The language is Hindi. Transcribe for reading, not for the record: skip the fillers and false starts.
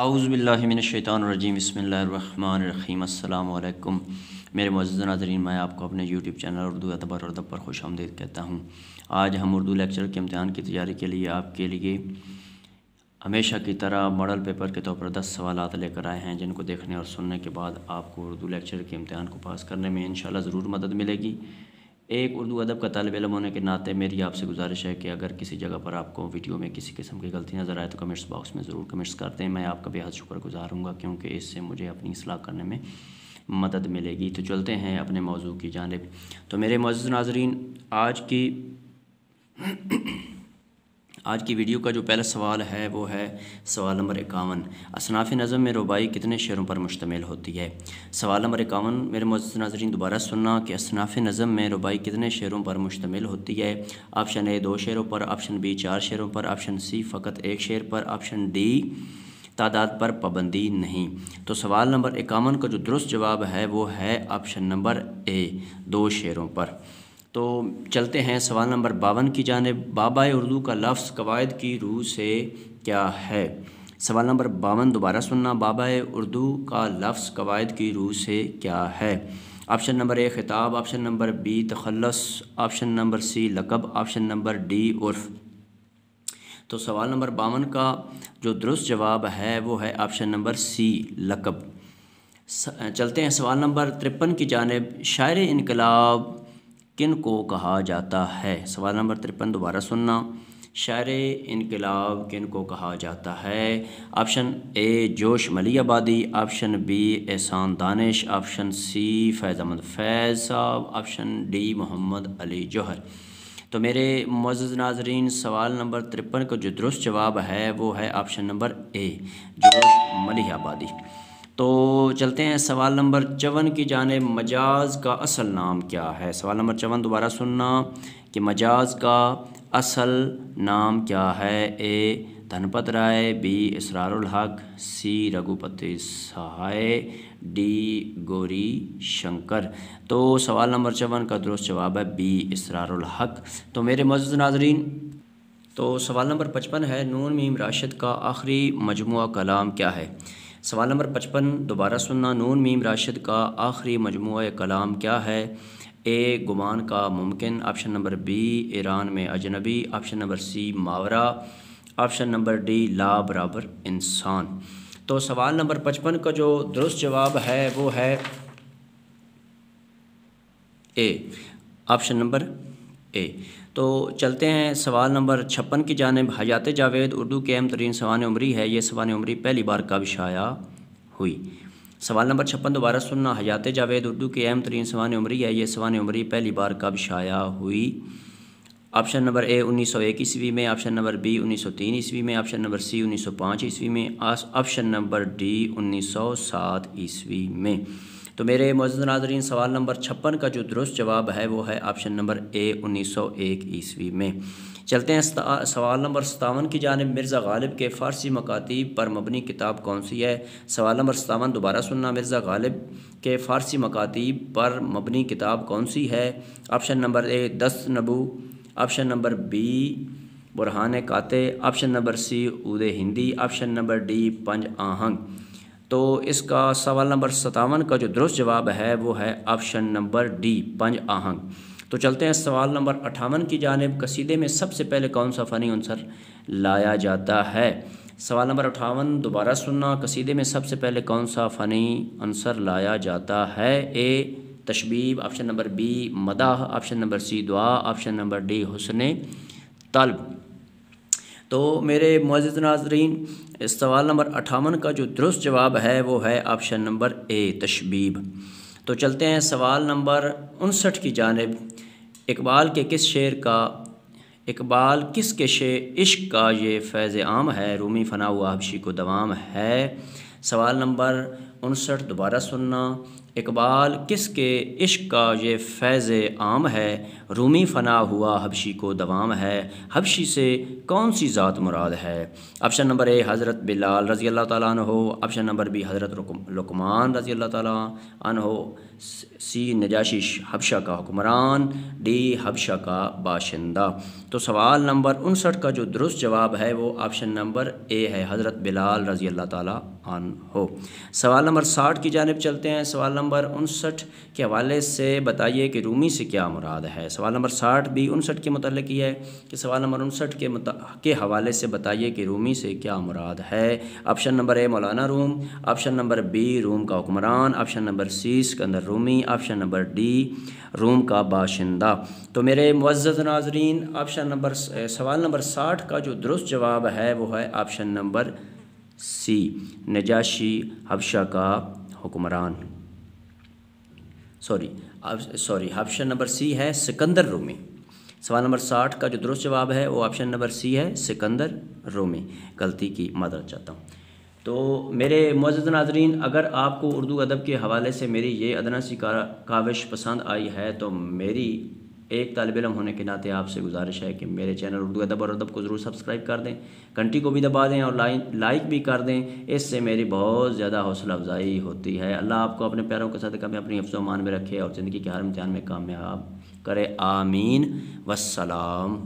औज़ुबिल्लाहिमिनश्शैतानिर्रजीम बिस्मिल्लाहिर्रहमानिर्रहीम अस्सलामु अलैकुम। मेरे मुअज़्ज़ज़ नाज़रीन, मैं आपको अपने यूट्यूब चैनल उर्दू अदब और अदब पर खुशामदीद कहता हूँ। आज हम उर्दू लेक्चर के इम्तिहान की तैयारी के लिए आपके लिए हमेशा की तरह मॉडल पेपर के तौर पर 10 सवालात लेकर आए हैं, जिनको देखने और सुनने के बाद आपको उर्दू लेक्चर के इम्तिहान को पास करने में इंशाल्लाह ज़रूर मदद मिलेगी। एक उर्दू अदब का तालिब इल्म होने के नाते मेरी आपसे गुजारिश है कि अगर किसी जगह पर आपको वीडियो में किसी किस्म की गलती नज़र आए तो कमेंट्स बॉक्स में ज़रूर कमेंट्स कर दें। मैं आपका बेहद शुक्रगुजार हूँगा, क्योंकि इससे मुझे अपनी इस्लाह करने में मदद मिलेगी। तो चलते हैं अपने मौजू की जानिब। तो मेरे मुअज़्ज़ज़ नाज़रीन, आज की वीडियो का जो पहला सवाल है वो है सवाल नंबर 51। असनाफ़ नज़म में रुबाई कितने शेरों पर मुश्तमिल होती है? सवाल नंबर 51 मेरे मुअज़्ज़ज़ नाज़रीन दोबारा सुनना कि असनाफ़ नज़म में रुबाई कितने शेरों पर मुश्तमिल होती है। ऑप्शन ए 2 शेरों पर, ऑप्शन बी 4 शेरों पर, ऑप्शन सी फ़कत 1 शेर पर, ऑप्शन डी तादाद पर पाबंदी नहीं। तो सवाल नंबर 51 का जो दुरुस्त जवाब है वो है ऑप्शन नंबर ए 2 शेरों पर। तो चलते हैं सवाल नंबर 52 की जानिब। बाबाए उर्दू का लफ्ज़ कवायद की रूह से क्या है? सवाल नंबर 52 दोबारा सुनना। बाबाए उर्दू का लफ्ज़ कवायद की रूह से क्या है? ऑप्शन नंबर ए खिताब, ऑप्शन नंबर बी तखल्लुस, ऑप्शन नंबर सी लक़ब, ऑप्शन नंबर डी उर्फ़। तो सवाल नंबर 52 का जो दुरुस्त जवाब है वो है ऑप्शन नंबर सी लक़ब। चलते हैं सवाल नंबर 53 की जानिब। शायर इनकलाब किन को कहा जाता है? सवाल नंबर 53 दोबारा सुनना। शायर इनकलाब किन को कहा जाता है? ऑप्शन ए जोश मली आबादी, ऑप्शन बी एहसान दानिश, ऑप्शन सी फैज़ अहमद फैज़ साहब, ऑप्शन डी मोहम्मद अली जौहर। तो मेरे मुअज़्ज़ज़ नाज़रीन, सवाल नंबर 53 का जो दुरुस्त जवाब है वो है ऑप्शन नंबर ए जोश मली आबादी। तो चलते हैं सवाल नंबर 54 की जानिब। मजाज का असल नाम क्या है? सवाल नंबर 54 दोबारा सुनना कि मजाज का असल नाम क्या है? ए धनपत राय, बी इसरारुल हक, सी रघुपति सहाय, डी गौरी शंकर। तो सवाल नंबर 54 का दुरुस्त जवाब है बी इसरारुल हक। तो मेरे मुअज़्ज़ज़ नाज़रीन, तो सवाल नंबर 55 है नून मीम राशिद का आखिरी मजमुआ कलाम क्या है? सवाल नंबर 55 दोबारा सुनना। नून मीम राशिद का आखिरी मजमुआ कलाम क्या है? ए गुमान का मुमकिन, ऑप्शन नंबर बी ईरान में अजनबी, ऑप्शन नंबर सी मावरा, ऑप्शन नंबर डी ला बराबर इंसान। तो सवाल नंबर 55 का जो दुरुस्त जवाब है वो है ए ऑप्शन नंबर ए। तो चलते हैं सवाल नंबर 56 की जानिब। हयात जावेद उर्दू की अहम तरीन सवान उमरी है, ये सवान उमरी पहली बार कब शाया हुई? सवाल नंबर 56 दोबारा सुनना। हयात जावेद उर्दू की अहम तरीन सवान उमरी है, ये सवान उमरी पहली बार कब शाया हुई? ऑप्शन नंबर ए 1901 ईस्वी में, ऑप्शन नंबर बी 1903 ईस्वी में, ऑप्शन नंबर सी 1905 ईस्वी में, ऑप्शन नंबर डी 1907 ईस्वी में। तो मेरे मुअज़्ज़ज़ नाज़रीन, सवाल नंबर 56 का जो दुरुस्त जवाब है वो है ऑप्शन नंबर ए 1901 ईस्वी में। चलते हैं सवाल नंबर 57 की जानिब। मिर्ज़ा गालिब के फ़ारसी मकातीब पर मबनी किताब कौन सी है? सवाल नंबर 57 दोबारा सुनना। मिर्ज़ा गालिब के फ़ारसी मकातीब पर मबनी किताब कौन सी है? ऑप्शन नंबर ए 10 नबू, option number B Burhan Qate, option number सी उद हिंदी, ऑप्शन नंबर डी पंज आहंग। तो इसका सवाल नंबर 57 का जो दुरुस्त जवाब है वो है ऑप्शन नंबर डी पंज आहंग। तो चलते हैं सवाल नंबर 58 की जानिब। कसीदे में सबसे पहले कौन सा फ़नी अंसर लाया जाता है? सवाल नंबर 58 दोबारा सुनना। कसीदे में सबसे पहले कौन सा फ़नी अंसर लाया जाता है? ए तशबीब, ऑप्शन नंबर बी मदाह, ऑप्शन नंबर सी दुआ, ऑप्शन नंबर डी हुस्न तलब। तो मेरे मुअज़्ज़ज़ नाज़रीन, इस सवाल नंबर 58 का जो दुरुस्त जवाब है वो है ऑप्शन नंबर ए तशबीब। तो चलते हैं सवाल नंबर 59 की जानिब। इकबाल किसके शेर इश्क का ये फैज़ आम है, रूमी फ़ना हुआ हबशी को दवाम है? सवाल नंबर 59 दोबारा सुनना। इकबाल किसके इश्क का ये फैज़ आम है, रूमी फ़ना हुआ हबशी को दवाम है, हबशी से कौन सी ज़ात मुराद है। ऑप्शन नंबर ए हज़रत बिलाल रज़ी अल्लाह ताला अन्हो, ऑप्शन नंबर बी हज़रत लुकमान रज़ी अल्लाह ताला अन्हो, सी नजाशी हबशा का हुक्मरान, डी हबशा का बाशिंदा। तो सवाल नंबर 59 का जो दुरुस्त जवाब है वो ऑप्शन नंबर ए है, हज़रत बिलाल रज़ी अल्लाह ताला अन्हो। सवाल नंबर 60 की जानिब चलते हैं। सवाल नंबर 59 के हवाले से बताइए कि रूमी से क्या मुराद है। सवाल नंबर 60 भी 59 के मुतल्लिक़ ही है कि सवाल नंबर 59 के हवाले से बताइए कि रूमी से क्या मुराद है। ऑप्शन नंबर ए मौलाना रूम, ऑप्शन नंबर बी रूम का हुक्मरान, ऑप्शन नंबर सी सिकंदर रूमी, ऑप्शन नंबर डी रूम का बाशिंदा। तो मेरे मुअज़्ज़ज़ नाज़रीन, सवाल नंबर 60 का जो दुरुस्त जवाब है वो है ऑप्शन नंबर सी, नजाशी हबशा का हुक्मरान। सॉरी, ऑप्शन नंबर सी है सिकंदर रूमी। सवाल नंबर 60 का जो दुरुस्त जवाब है वो ऑप्शन नंबर सी है, सिकंदर रूमी। गलती की मदद चाहता हूँ। तो मेरे मुअज़्ज़ज़ नाज़रीन, अगर आपको उर्दू अदब के हवाले से मेरी ये अदना सी काविश पसंद आई है तो मेरी एक तालिब इल्म होने के नाते आपसे गुजारिश है कि मेरे चैनल उर्दू अदब और अदब को ज़रूर सब्सक्राइब कर दें, घंटी को भी दबा दें और लाइक भी कर दें। इससे मेरी बहुत ज़्यादा हौसला अफजाई होती है। अल्लाह आपको अपने प्यारों के सदक़ा में अपनी हिफ्ज़ व अमान में रखे और ज़िंदगी के हर इम्तिहान में कामयाब करे। आमीन। वस्सलाम।